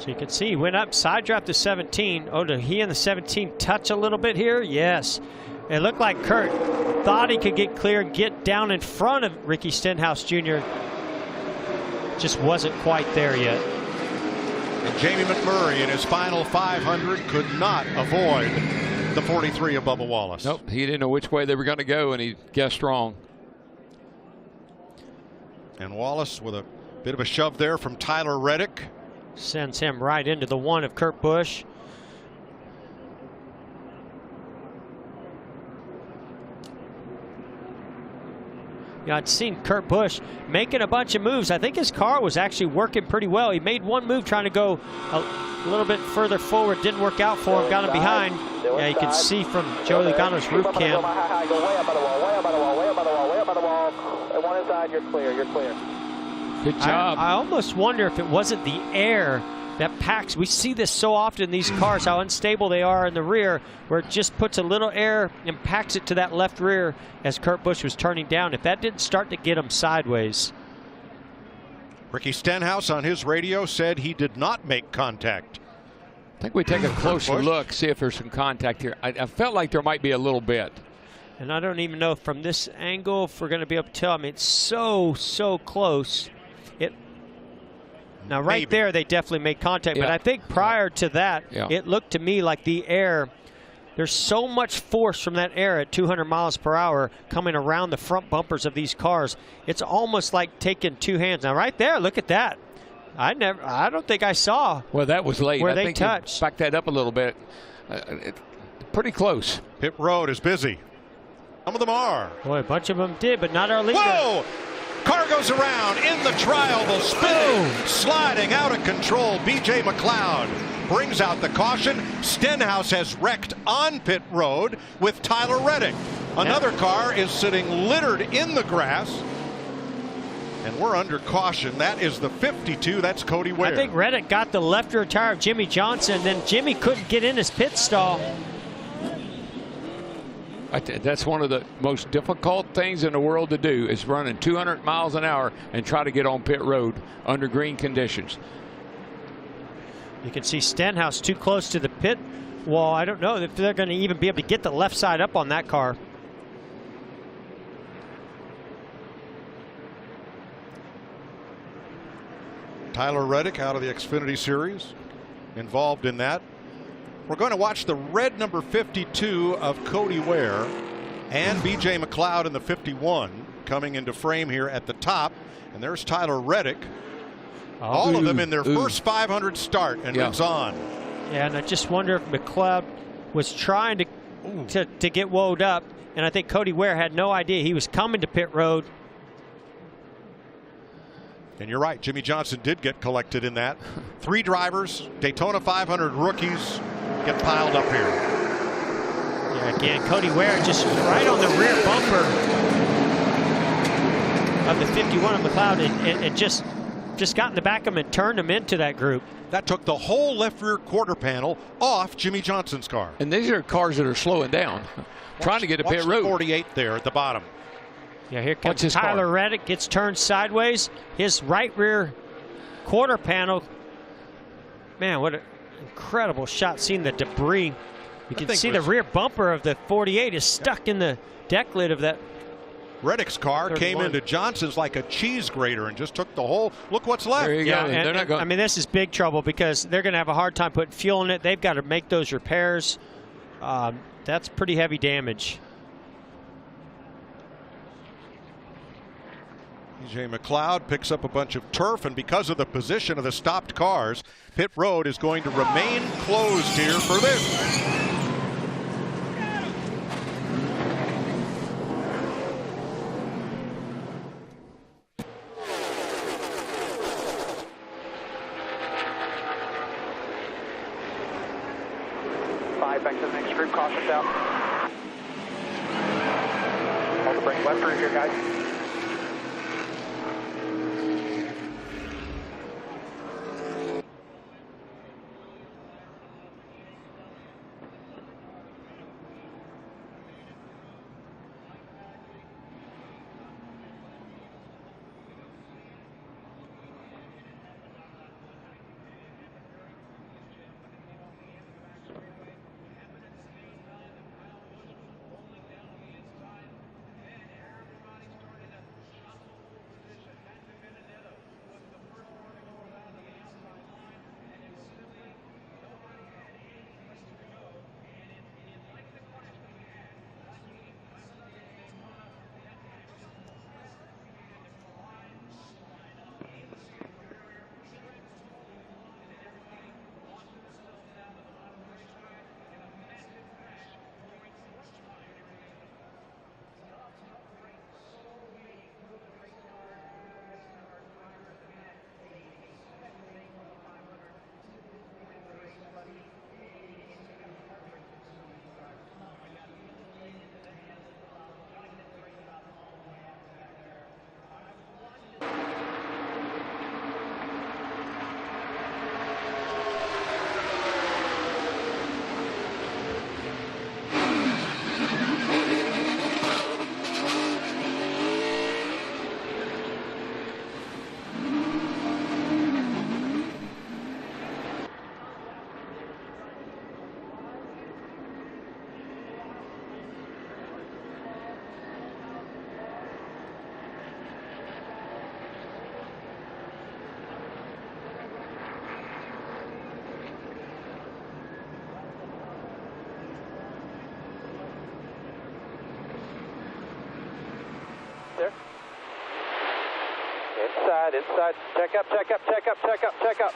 So you can see he went up, side draft to 17. Oh, did he and the 17 touch a little bit here? Yes. It looked like Kurt thought he could get clear and get down in front of Ricky Stenhouse Jr. Just wasn't quite there yet. And Jamie McMurray in his final 500 could not avoid the 43 of Bubba Wallace. Nope, he didn't know which way they were going to go, and he guessed wrong. And Wallace with a bit of a shove there from Tyler Reddick. Sends him right into the one of Kurt Busch. Yeah, I'd seen Kurt Busch making a bunch of moves. I think his car was actually working pretty well. He made one move trying to go a little bit further forward. Didn't work out for him. Got him behind. Yeah, you can see from Joey Logano's roof cam. Go way up on the wall, way up on the wall, way up on the wall, way up on the wall. One inside, you're clear, you're clear. Good job. I almost wonder if it wasn't the air that packs. We see this so often in these cars, how unstable they are in the rear, where it just puts a little air and packs it to that left rear as Kurt Busch was turning down. If that didn't start to get him sideways. Ricky Stenhouse on his radio said he did not make contact. I think we take a closer look, see if there's some contact here. I felt like there might be a little bit. And I don't even know from this angle if we're going to be able to tell. I mean, it's so close. Now, right there, they definitely made contact. Yeah. But I think prior to that, it looked to me like the air, there's so much force from that air at 200 miles per hour coming around the front bumpers of these cars. It's almost like taking two hands. Now, right there, look at that. I don't think I saw. Well, that was late. Where I they think touched. Back that up a little bit. Pretty close. Pit road is busy. Some of them are. Boy, a bunch of them did, but not our leader. Whoa! Car goes around in the trial, the spinning, sliding out of control. BJ McLeod brings out the caution. Stenhouse has wrecked on pit road with Tyler Reddick. Another car is sitting littered in the grass. And we're under caution. That is the 52. That's Cody Ware. I think Reddick got the left rear tire of Jimmy Johnson. Then Jimmy couldn't get in his pit stall. That's one of the most difficult things in the world to do, is running 200 miles an hour and try to get on pit road under green conditions. You can see Stenhouse too close to the pit wall. I don't know if they're going to even be able to get the left side up on that car. Tyler Reddick out of the Xfinity Series, involved in that. We're going to watch the red number 52 of Cody Ware and BJ McLeod in the 51 coming into frame here at the top. And there's Tyler Reddick. All of them in their first 500 start, and moves on. Yeah, and I just wonder if McLeod was trying to get woed up, and I think Cody Ware had no idea he was coming to pit road. And you're right, Jimmy Johnson did get collected in that. 3 drivers, Daytona 500 rookies get piled up here. Yeah, again, Cody Ware just right on the rear bumper of the 51 of McLeod, and just got in the back of him and turned him into that group. That took the whole left rear quarter panel off Jimmy Johnson's car. And these are cars that are slowing down, trying to get a pit road. 48 there at the bottom. Yeah, here comes Tyler Reddick, gets turned sideways. His right rear quarter panel. Man, what an incredible shot, seeing the debris. You can see the rear bumper of the 48 is stuck in the deck lid of that. Reddick's car 31. Came into Johnson's like a cheese grater and just took the whole, look what's left. There you go. They're not going. I mean, this is big trouble because they're going to have a hard time putting fuel in it. They've got to make those repairs. That's pretty heavy damage. BJ McLeod picks up a bunch of turf, and because of the position of the stopped cars, pit road is going to remain closed here for this. Back to the next group, caution's out. Hold the brake left rear here, guys. inside. Check up.